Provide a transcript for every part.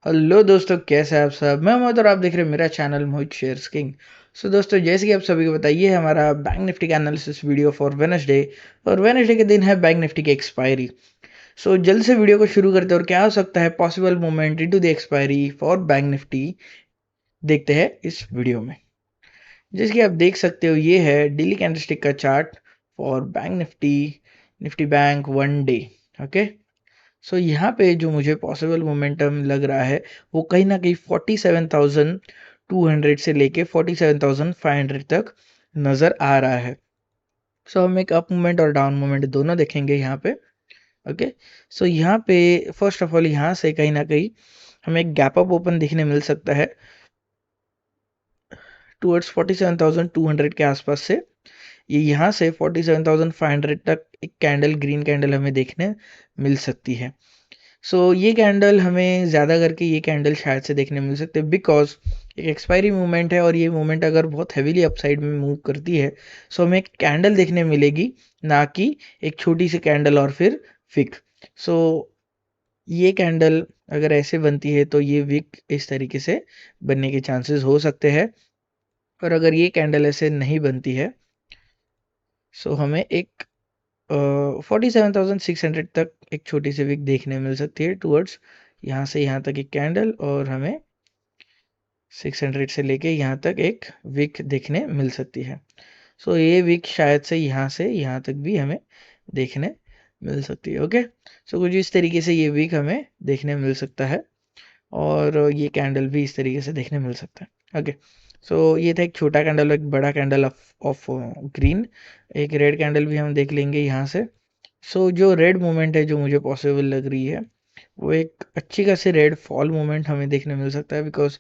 Hello दोस्तों, कैसे हैं आप सब। मैं मोहित और आप देख रहे हैं मेरा चैनल मोहित शेयर्स किंग। सो दोस्तों, जैसे कि आप सभी को बताइए, हमारा बैंक निफ्टी का एनालिसिस वीडियो फॉर वेडनेसडे। और वेडनेसडे के दिन है बैंक निफ्टी की एक्सपायरी। सो जल्द से वीडियो को शुरू करते हैं और क्या हो सकता है possible movement into the expiry for bank Nifty, देखते हैं इस वीडियो में। जैसे कि आप देख सकते हो, ये है डेली कैंडलस्टिक का chart for bank Nifty, Nifty bank one day. Okay. So यहाँ पे जो मुझे पॉसिबल मोमेंटम लग रहा है, वो कहीं ना कहीं 47,200 से लेके 47,500 तक नज़र आ रहा है। सो हम एक अप मूवमेंट और डाउन मूवमेंट दोनों देखेंगे यहाँ पे। ओके। सो यहाँ पे फर्स्ट ऑफ ऑल यहाँ से कहीं ना कहीं हमें एक गैप अप ओपन देखने मिल सकता है टुवर्ड्स 47,200 के आसपास से। ये यहाँ से 47,500 तक एक कैंडल, ग्रीन कैंडल हमें देखने मिल सकती है। ये कैंडल हमें ज़्यादा करके ये कैंडल शायद से देखने मिल सकते हैं, बिकॉज एक एक्सपायरी मूवमेंट है और ये मूवमेंट अगर बहुत हैवीली अपसाइड में मूव करती है, सो हमें एक कैंडल देखने मिलेगी, ना कि एक छोटी सी कैंडल और फिर विक। सो ये कैंडल अगर ऐसे बनती है तो ये विक इस तरीके से बनने के चांसेस हो सकते हैं। और अगर ये कैंडल ऐसे नहीं बनती है, सो हमें एक 47,600 तक एक छोटी सी विक देखने मिल सकती है टुवर्ड्स यहाँ से यहाँ तक एक कैंडल, और हमें 600 से लेके यहाँ तक एक विक देखने मिल सकती है। ये विक शायद से यहाँ तक भी हमें देखने मिल सकती है। ओके। कुछ इस तरीके से ये विक हमें देखने मिल सकता है, और ये कैंडल भी इस तरीके से देखने मिल सकता है। ओके। ये था एक छोटा कैंडल, एक बड़ा कैंडल ऑफ ग्रीन। एक रेड कैंडल भी हम देख लेंगे यहाँ से। जो रेड मूवमेंट है जो मुझे पॉसिबल लग रही है, वो एक अच्छी खासी रेड फॉल मूवमेंट हमें देखने मिल सकता है, बिकॉज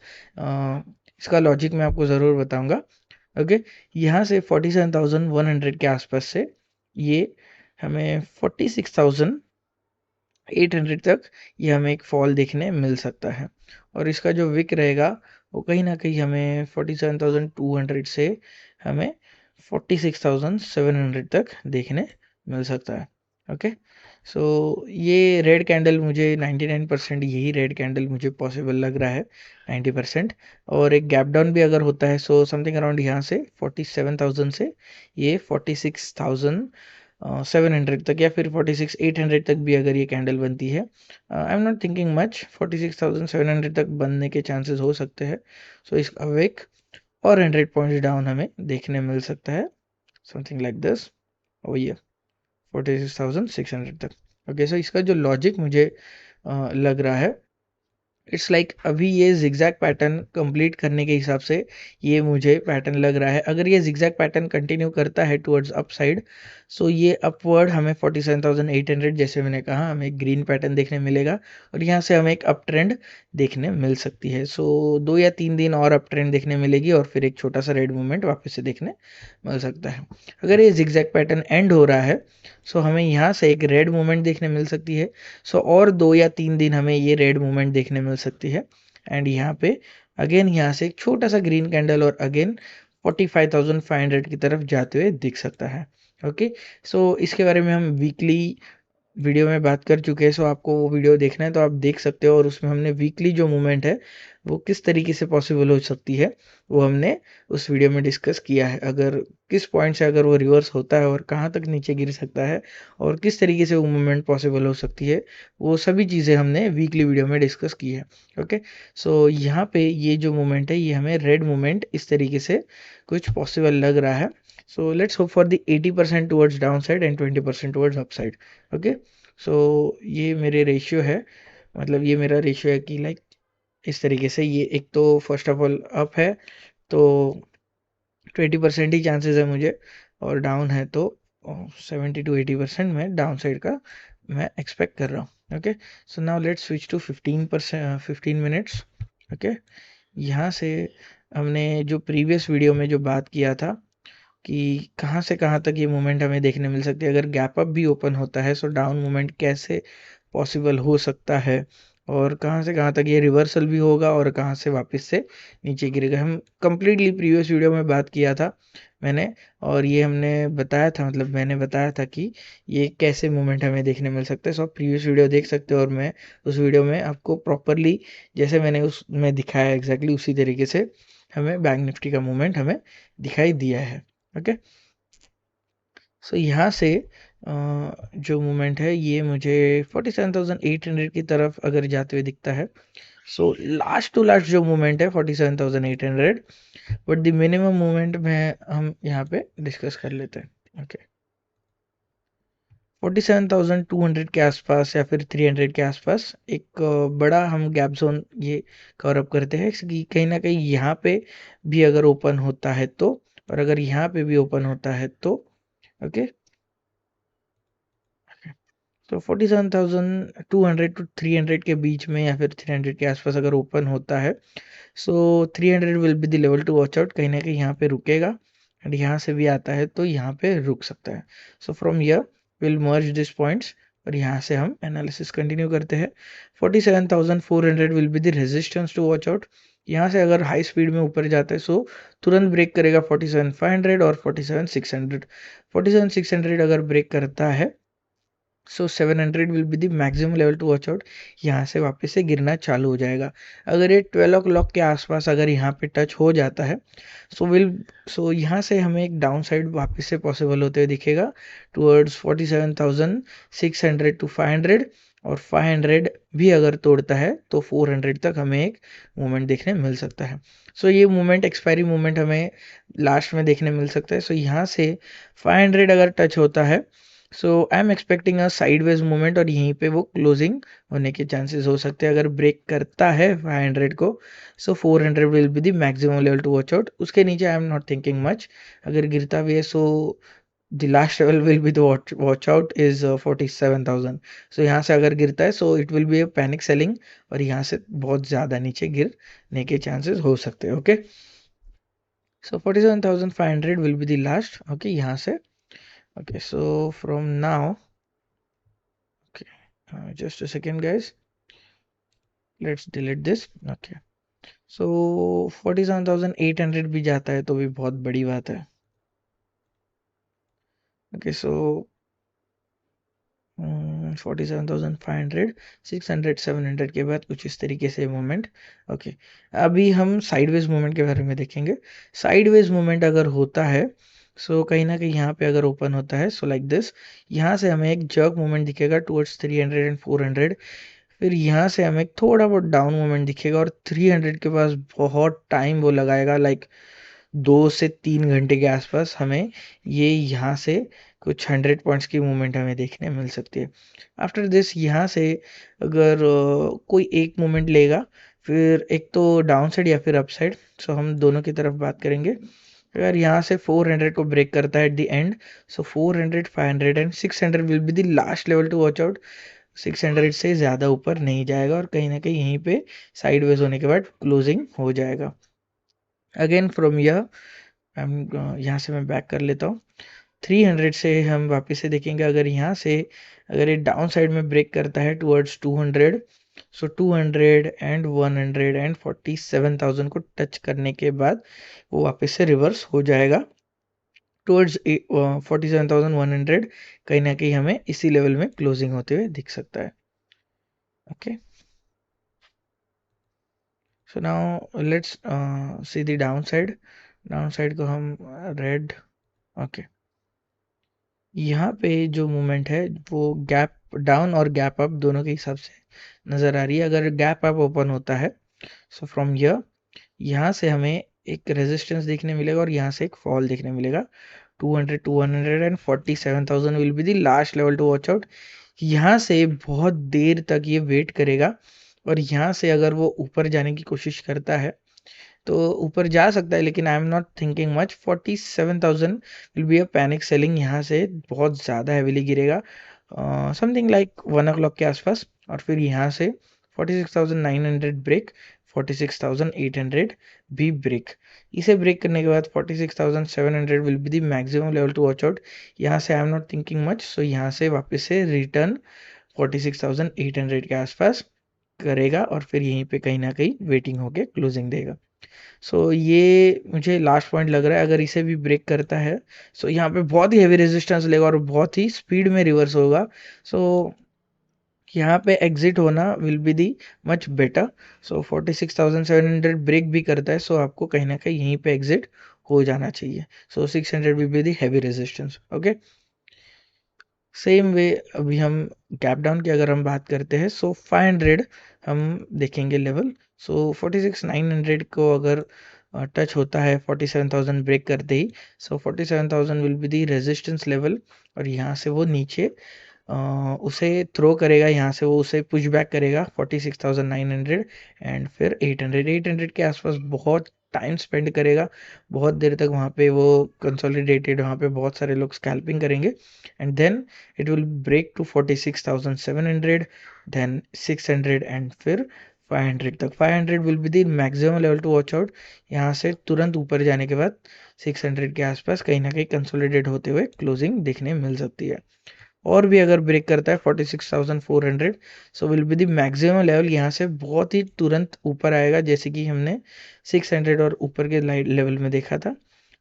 इसका लॉजिक मैं आपको ज़रूर बताऊंगा। ओके। यहाँ से 47,100 के आसपास से ये हमें 46,800 तक ये हमें एक फॉल देखने मिल सकता है। और इसका जो विक रहेगा, वो कहीं ना कहीं हमें 47,200 से हमें 46,700 तक देखने मिल सकता है। ओके। ये रेड कैंडल मुझे 99% यही रेड कैंडल मुझे पॉसिबल लग रहा है, 90%। और एक गैप डाउन भी अगर होता है, समथिंग अराउंड यहाँ से 47,000 से ये 46,700 तक, या फिर 46,800 तक भी अगर ये कैंडल बनती है, आई एम नॉट थिंकिंग मच, 46,700 तक बनने के चांसेस हो सकते हैं। इसका वेक और 100 पॉइंट्स डाउन हमें देखने मिल सकता है, समथिंग लाइक दिस। ओ ये 46,600 तक। ओके। इसका जो लॉजिक मुझे लग रहा है, इट्स लाइक अभी ये जिगजैग पैटर्न कंप्लीट करने के हिसाब से ये मुझे पैटर्न लग रहा है। अगर ये जिगजैग पैटर्न कंटिन्यू करता है टुवर्ड्स अपसाइड, ये अपवर्ड हमें 47,800, जैसे मैंने कहा, हमें ग्रीन पैटर्न देखने मिलेगा, और यहाँ से हमें एक अप ट्रेंड देखने मिल सकती है। 2 या 3 दिन और अप ट्रेंड देखने मिलेगी, और फिर एक छोटा सा रेड मूवमेंट वापस से देखने मिल सकता है। अगर ये जिगजैग पैटर्न एंड हो रहा है, हमें यहाँ से एक रेड मूवमेंट देखने मिल सकती है। और 2 या 3 दिन हमें ये रेड मूवमेंट देखने मिल सकती है। एंड यहाँ पे अगेन यहाँ से एक छोटा सा ग्रीन कैंडल, और अगेन 45,500 की तरफ जाते हुए दिख सकता है। ओके। इसके बारे में हम वीकली वीडियो में बात कर चुके हैं। आपको वो वीडियो देखना है तो आप देख सकते हो, और उसमें हमने वीकली जो मूवमेंट है वो किस तरीके से पॉसिबल हो सकती है, वो हमने उस वीडियो में डिस्कस किया है। अगर किस पॉइंट से अगर वो रिवर्स होता है और कहाँ तक नीचे गिर सकता है, और किस तरीके से वो मूवमेंट पॉसिबल हो सकती है, वो सभी चीज़ें हमने वीकली वीडियो में डिस्कस की है। ओके। यहाँ पे ये जो मूवमेंट है, ये हमें रेड मूवमेंट इस तरीके से कुछ पॉसिबल लग रहा है। Let's hope for the 80% towards down side and 20% towards up side. Okay. ये मेरे रेशियो है, मतलब ये मेरा रेशियो है कि लाइक इस तरीके से, ये एक तो फर्स्ट ऑफ ऑल अप है तो 20% ही चांसेस है मुझे, और डाउन है तो 70 to 80% में डाउन साइड का मैं एक्सपेक्ट कर रहा हूँ। Okay. Now let's switch to 15 minutes. Okay. यहाँ से हमने जो प्रीवियस वीडियो में जो बात किया था कि कहाँ से कहाँ तक ये मूवमेंट हमें देखने मिल सकती है, अगर गैप अप भी ओपन होता है, डाउन मूवमेंट कैसे पॉसिबल हो सकता है, और कहाँ से कहाँ तक ये रिवर्सल भी होगा और कहाँ से वापस से नीचे गिरेगा। हम कंप्लीटली प्रीवियस वीडियो में बात किया था मैंने, और ये हमने बताया था, मतलब मैंने बताया था कि ये कैसे मूवमेंट हमें देखने मिल सकता है। सो आप प्रीवियस वीडियो देख सकते हो, और मैं उस वीडियो में आपको प्रॉपरली जैसे मैंने उसमें दिखाया एग्जैक्टली उसी तरीके से हमें बैंक निफ्टी का मूवमेंट हमें दिखाई दिया है। ओके, सो यहाँ से जो मूवमेंट है ये मुझे 47,800 की तरफ अगर जाते हुए दिखता है। सो लास्ट टू लास्ट जो मूवमेंट है 47,800, बट द मिनिमम मूवमेंट में हम यहाँ पे डिस्कस कर लेते हैं। ओके, 47,200 के आसपास या फिर 300 के आसपास एक बड़ा हम गैप जोन ये कवर अप करते हैं कि कहीं ना कहीं यहाँ पे भी अगर ओपन होता है तो, और अगर यहाँ पे भी ओपन होता है तो ओके, तो 47,200 टू 300 के बीच में या फिर 300 के आसपास अगर ओपन होता है, so 300 will be the level to watch out. कहीं ना कहीं यहाँ पे रुकेगा, एंड यहाँ से भी आता है तो यहाँ पे रुक सकता है। So from here will merge this points, और यहाँ से हम एनालिसिस कंटिन्यू करते हैं। 47,400 will be the resistance to watch out. यहाँ से अगर हाई स्पीड में ऊपर जाता है सो तुरंत ब्रेक करेगा 47,500 और 47,600। 47,600 अगर ब्रेक करता है so 700 will be the maximum level to watch out. यहाँ से वापस से गिरना चालू हो जाएगा। अगर ये 12 o'clock के आसपास अगर यहाँ पे टच हो जाता है सो यहाँ से हमें एक डाउन साइड वापस से पॉसिबल होते हुए दिखेगा टुवर्ड्स 47,600 टू 500, और 500 भी अगर तोड़ता है तो 400 तक हमें एक मूवमेंट देखने मिल सकता है। सो ये मूवमेंट एक्सपायरी मूवमेंट हमें लास्ट में देखने मिल सकता है। सो यहाँ से 500 अगर टच होता है so I am expecting a sideways movement, और यहीं पे वो क्लोजिंग होने के चांसेस हो सकते हैं। अगर ब्रेक करता है 500 को so 400 will be the maximum level to watch out. उसके नीचे I am not thinking much. अगर गिरता भी है so the last level will be the watch out is 47,000। So यहाँ से अगर गिरता है so it will be a panic selling, और यहाँ से बहुत ज़्यादा नीचे गिरने के चांसेस हो सकते हैं। Okay, so 47,500 will be the last. Okay, यहाँ से okay, so from now, okay, just a second guys, let's delete this। okay, so 47,800 भी जाता है तो भी बहुत बड़ी बात है। okay, so 47,500 600 700 के बाद कुछ इस तरीके से मूवमेंट। ओके, अभी हम साइडवेज मूवमेंट के बारे में देखेंगे। साइडवेज मूवमेंट अगर होता है सो कहीं ना कहीं यहाँ पे अगर ओपन होता है सो लाइक दिस, यहाँ से हमें एक जर्क मूवमेंट दिखेगा टुवर्ड्स 300 एंड 400। फिर यहाँ से हमें थोड़ा बहुत डाउन मूवमेंट दिखेगा, और 300 के पास बहुत टाइम वो लगाएगा, लाइक 2 से 3 घंटे के आसपास हमें ये यहाँ से कुछ 100 पॉइंट्स की मूवमेंट हमें देखने मिल सकती है। आफ्टर दिस यहाँ से अगर कोई एक मूवमेंट लेगा, फिर एक तो डाउन साइड या फिर अप साइड, सो हम दोनों की तरफ बात करेंगे। अगर यहाँ से 400 को ब्रेक करता है at the end, so 400 500 and 600 will be the last level to watch out. 600 से ज़्यादा ऊपर नहीं जाएगा, और कहीं ना कहीं यहीं पे साइडवेज होने के बाद क्लोजिंग हो जाएगा। अगेन फ्रॉम यहाँ से मैं बैक कर लेता हूँ। 300 से हम वापस से देखेंगे, अगर यहाँ से अगर ये डाउन साइड में ब्रेक करता है टुवर्ड्स 200, सो 200 एंड 100 एंड 47,000 को टच करने के बाद वो वापस से रिवर्स हो जाएगा टुवर्ड्स 47,100। कहीं ना कहीं हमें इसी लेवल में क्लोजिंग होते हुए दिख सकता है। Okay, so now let's see the down side. Down side को हम रेड, ओके, यहाँ पे जो मूवमेंट है वो गैप डाउन और गैप अप दोनों के हिसाब से नज़र आ रही है। अगर गैप अप ओपन होता है सो फ्रॉम हियर यहाँ से हमें एक रेजिस्टेंस देखने मिलेगा, और यहाँ से एक फॉल देखने मिलेगा 200 to 100 and 47,000 will be the last level to watch out. यहाँ से बहुत देर तक ये वेट करेगा, और यहाँ से अगर वो ऊपर जाने की कोशिश करता है तो ऊपर जा सकता है, लेकिन आई am not thinking much. 47,000 will be a panic selling, यहाँ से बहुत ज़्यादा हैविली गिरेगा समथिंग लाइक 1 o'clock के आसपास, और फिर यहाँ से 46,900 ब्रेक, 46,800 भी ब्रेक। इसे ब्रेक करने के बाद 46,700 will be the maximum level to watch out. यहाँ से I am not thinking much, so यहाँ से वापस से रिटर्न 46,800 के आसपास करेगा और फिर यहीं पे कहीं ना कहीं वेटिंग होके क्लोजिंग देगा। सो ये मुझे लास्ट पॉइंट लग रहा है, अगर इसे भी ब्रेक करता है सो यहाँ पे बहुत ही हैवी रेजिस्टेंस लेगा और बहुत ही स्पीड में रिवर्स होगा। सो यहाँ पे एग्जिट होना will be the much better. So 46,700 break भी करता है, सो आपको कहीं ना कहीं यहीं पे एग्जिट हो जाना चाहिए। सो 600 will be the heavy resistance. Okay, same way अभी हम गैप डाउन की अगर हम बात करते हैं, सो 500 हम देखेंगे लेवल। सो 46,900 को अगर टच होता है 47,000 ब्रेक करते ही, सो 47,000 will be the resistance level. और यहाँ से वो नीचे उसे थ्रो करेगा, यहाँ से वो उसे पुश बैक करेगा 46,900 एंड फिर 800 के आसपास बहुत टाइम स्पेंड करेगा। बहुत देर तक वहाँ पे वो कंसोलिडेटेड, वहाँ पे बहुत सारे लोग स्कैल्पिंग करेंगे and then it will break to 46,700, then 600 and फिर 500 तक। 500 will be the maximum level to watch out. यहाँ से तुरंत ऊपर जाने के बाद 600 के आसपास कहीं ना कहीं कंसोलिडेट होते हुए क्लोजिंग देखने मिल सकती है। और भी अगर ब्रेक करता है 46,400, so will be the maximum level. यहाँ से बहुत ही तुरंत ऊपर आएगा, जैसे कि हमने 600 और ऊपर के लेवल में देखा था।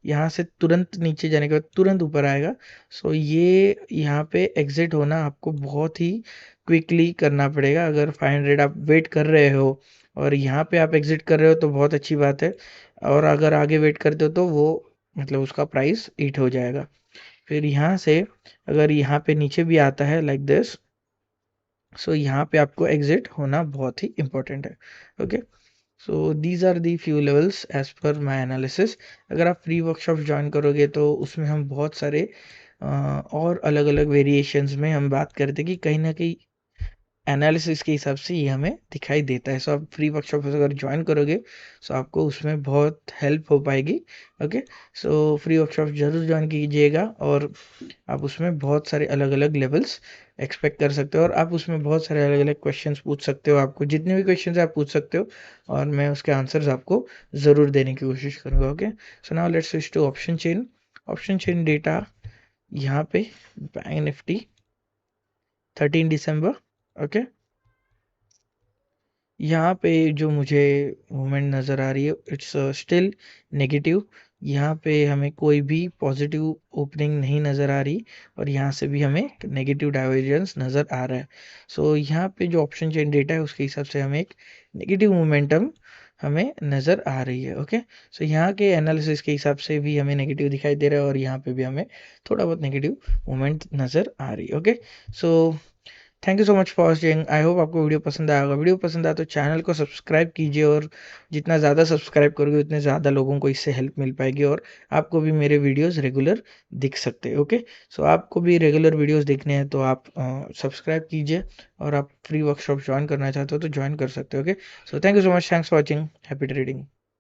यहाँ से तुरंत नीचे जाने के बाद तुरंत ऊपर आएगा। सो ये यहाँ पे एग्जिट होना आपको बहुत ही क्विकली करना पड़ेगा। अगर 500 आप वेट कर रहे हो और यहाँ पे आप एग्जिट कर रहे हो तो बहुत अच्छी बात है, और अगर आगे वेट करते हो तो वो मतलब उसका प्राइस हिट हो जाएगा। फिर यहाँ से अगर यहाँ पे नीचे भी आता है लाइक दिस, सो यहाँ पे आपको एग्जिट होना बहुत ही इंपॉर्टेंट है। Okay, so these are the few levels as per my analysis. अगर आप फ्री वर्कशॉप ज्वाइन करोगे तो उसमें हम बहुत सारे और अलग अलग वेरिएशंस में हम बात करते कि कहीं ना कहीं एनालिसिस के हिसाब से ये हमें दिखाई देता है। सो आप फ्री वर्कशॉप अगर ज्वाइन करोगे सो आपको उसमें बहुत हेल्प हो पाएगी। ओके, सो फ्री वर्कशॉप जरूर ज्वाइन कीजिएगा और आप उसमें बहुत सारे अलग अलग लेवल्स एक्सपेक्ट कर सकते हो और आप उसमें बहुत सारे अलग अलग क्वेश्चंस पूछ सकते हो। आपको जितने भी क्वेश्चंस आप पूछ सकते हो और मैं उसके आंसर्स आपको ज़रूर देने की कोशिश करूँगा। Okay, so now let's switch to option chain. Option chain data यहाँ पे बैंक निफ्टी 13 दिसंबर। ओके, यहाँ पे जो मुझे मूवमेंट नज़र आ रही है इट्स स्टिल नेगेटिव। यहाँ पे हमें कोई भी पॉजिटिव ओपनिंग नहीं नज़र आ रही और यहाँ से भी हमें नेगेटिव डाइवर्जेंस नज़र आ रहा है। सो यहाँ पे जो ऑप्शन चेन डेटा है उसके हिसाब से हमें एक नेगेटिव मोमेंटम हमें नज़र आ रही है। ओके, सो यहाँ के एनालिसिस के हिसाब से भी हमें नेगेटिव दिखाई दे रहा है और यहाँ पे भी हमें थोड़ा बहुत नेगेटिव मूवमेंट नज़र आ रही है। Okay, so thank you so much for watching. I hope आपको वीडियो पसंद आया होगा। वीडियो पसंद आया तो चैनल को सब्सक्राइब कीजिए और जितना ज़्यादा सब्सक्राइब करोगे उतने ज़्यादा लोगों को इससे हेल्प मिल पाएगी और आपको भी मेरे वीडियोस रेगुलर दिख सकते हैं। ओके, सो आपको भी रेगुलर वीडियोस देखने हैं तो आप सब्सक्राइब कीजिए और आप फ्री वर्कशॉप ज्वाइन करना चाहते हो तो ज्वाइन कर सकते हो। Okay, so thank you so much, thanks for watching, happy trading.